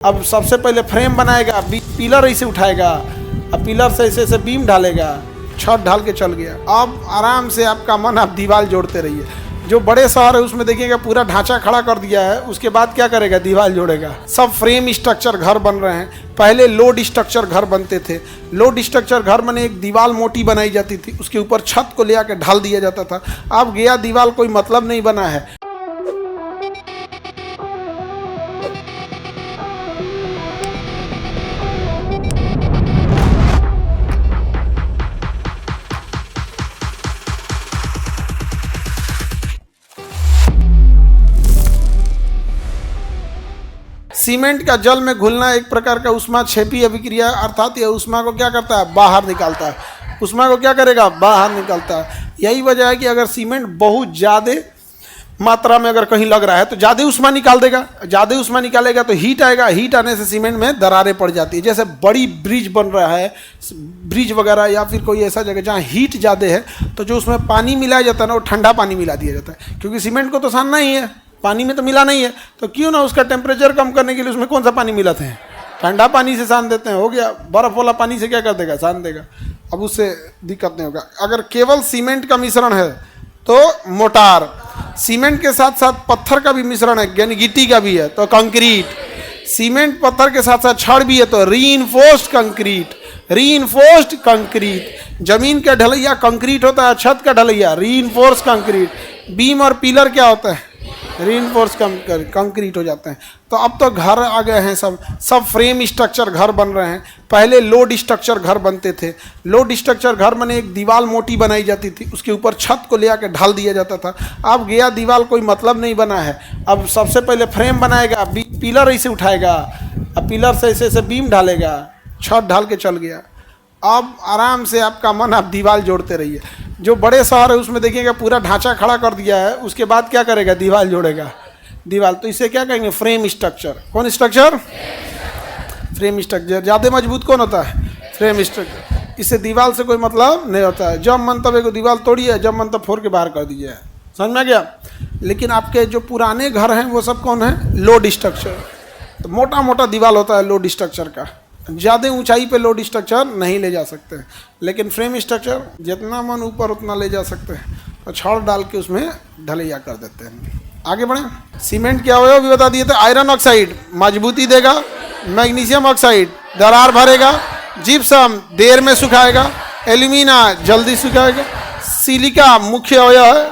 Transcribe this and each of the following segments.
अब सबसे पहले फ्रेम बनाएगा, पिलर ऐसे उठाएगा, अब पिलर से ऐसे ऐसे बीम डालेगा, छत ढाल के चल गया। अब आराम से आपका मन, आप दीवार जोड़ते रहिए। जो बड़े शहर है उसमें देखिएगा पूरा ढांचा खड़ा कर दिया है, उसके बाद क्या करेगा, दीवार जोड़ेगा। सब फ्रेम स्ट्रक्चर घर बन रहे हैं। पहले लोड स्ट्रक्चर घर बनते थे। लोड स्ट्रक्चर घर में एक दीवार मोटी बनाई जाती थी, उसके ऊपर छत को ले आकर ढाल दिया जाता था। अब गया दीवार, कोई मतलब नहीं बना है। सीमेंट का जल में घुलना एक प्रकार का ऊष्माक्षेपीय अभिक्रिया, अर्थात यह ऊष्मा को क्या करता है, बाहर निकालता है। ऊष्मा को क्या करेगा, बाहर निकालता है। यही वजह है कि अगर सीमेंट बहुत ज़्यादा मात्रा में अगर कहीं लग रहा है तो ज़्यादा ऊष्मा निकाल देगा। ज़्यादा ऊष्मा निकालेगा तो हीट आएगा, हीट आने से सीमेंट में दरारें पड़ जाती है। जैसे बड़ी ब्रिज बन रहा है, ब्रिज वगैरह, या फिर कोई ऐसा जगह जहाँ हीट ज़्यादा है, तो जो उसमें पानी मिलाया जाता है ना, वो ठंडा पानी मिला दिया जाता है, क्योंकि सीमेंट को तो सानना ही है, पानी में तो मिला नहीं है। तो क्यों ना उसका टेम्परेचर कम करने के लिए उसमें कौन सा पानी मिलाते हैं, ठंडा पानी से सान देते हैं। हो गया, बर्फ वाला पानी से क्या कर देगा, सान देगा। अब उससे दिक्कत नहीं होगा। अगर केवल सीमेंट का मिश्रण है तो मोटार, सीमेंट के साथ साथ पत्थर का भी मिश्रण है, यानी गिट्टी का भी है तो कंक्रीट, सीमेंट पत्थर के साथ साथ छड़ भी है तो रीइंफोर्स्ड कंक्रीट। रीइंफोर्स्ड कंक्रीट, जमीन का ढलैया कंक्रीट होता है, छत का ढलैया रीइंफोर्स्ड कंक्रीट। बीम और पिलर क्या होता है, रीइंफोर्स कंक्रीट हो जाते हैं। तो अब तो घर आ गए हैं, सब फ्रेम स्ट्रक्चर घर बन रहे हैं। पहले लोड स्ट्रक्चर घर बनते थे। लोड स्ट्रक्चर घर में एक दीवार मोटी बनाई जाती थी, उसके ऊपर छत को ले आकर ढाल दिया जाता था। अब गया दीवार, कोई मतलब नहीं बना है। अब सबसे पहले फ्रेम बनाएगा, पिलर ऐसे उठाएगा, अब पिलर से ऐसे ऐसे बीम डालेगा, छत ढाल के चल गया। अब आराम से आपका मन, आप दीवार जोड़ते रहिए। जो बड़े शहर है उसमें देखिएगा पूरा ढांचा खड़ा कर दिया है, उसके बाद क्या करेगा, दीवार जोड़ेगा। दीवार, तो इसे क्या कहेंगे, फ्रेम स्ट्रक्चर। कौन स्ट्रक्चर, फ्रेम स्ट्रक्चर। ज़्यादा मजबूत कौन होता है, फ्रेम स्ट्रक्चर। इससे दीवार से कोई मतलब नहीं होता है। जब मन तब एक दीवार तोड़िए, जब मन तब फोड़ के बाहर कर दीजिए। समझ में गया। लेकिन आपके जो पुराने घर हैं वो सब कौन है, लोड स्ट्रक्चर। तो मोटा मोटा दीवार होता है लोड स्ट्रक्चर का, ज़्यादा ऊंचाई पे लोड स्ट्रक्चर नहीं ले जा सकते हैं। लेकिन फ्रेम स्ट्रक्चर जितना मन ऊपर उतना ले जा सकते हैं, तो छड़ डाल के उसमें ढलैया कर देते हैं। आगे बढ़ें। सीमेंट क्या होगा भी बता दिए थे। आयरन ऑक्साइड मजबूती देगा, मैग्नीशियम ऑक्साइड दरार भरेगा, जिप्सम देर में सुखाएगा, एल्यूमिना जल्दी सुखाएगा, सिलिका मुख्य अवयव है,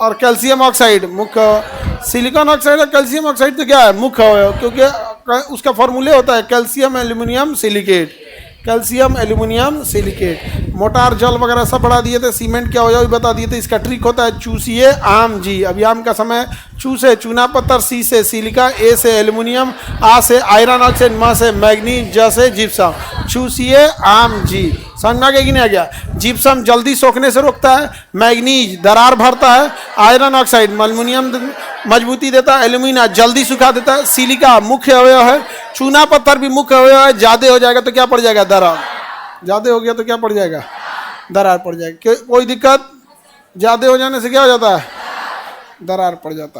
और कैल्शियम ऑक्साइड मुख्य। सिलिकॉन ऑक्साइड और कैल्शियम ऑक्साइड तो क्या है, मुख्य अवयव, क्योंकि उसका फॉर्मूले होता है calcium aluminium silicate. Calcium aluminium silicate. Motor जल वगैरह सब बढ़ा दिए थे। सीमेंट क्या हो बता दिए थे। इसका ट्रिक होता है चूसिए आम जी। अभी आम का समय। चू से चूना पत्थर, सी से सिलिका, ए से एल्यूमिनियम, आ से आयरन ऑक्साइड, म से मैग्नीज, ज से जिप्सम। चूसिए आम जी। समझ में आ गया कि नहीं आ गया। जिप्सम जल्दी सोखने से रोकता है, मैग्नीज दरार भरता है, आयरन ऑक्साइड एल्यूमिनियम मजबूती देता है, एल्यूमिना जल्दी सुखा देता है, सिलिका मुख्य अवयव है, चूना पत्थर भी मुख्य अवयव है। ज़्यादा हो जाएगा तो क्या पड़ जाएगा, दरार। ज़्यादा हो गया तो क्या पड़ जाएगा, दरार पड़ जाएगा। कोई दिक्कत, ज़्यादा हो जाने से क्या हो जाता है, दरार पड़ जाता है।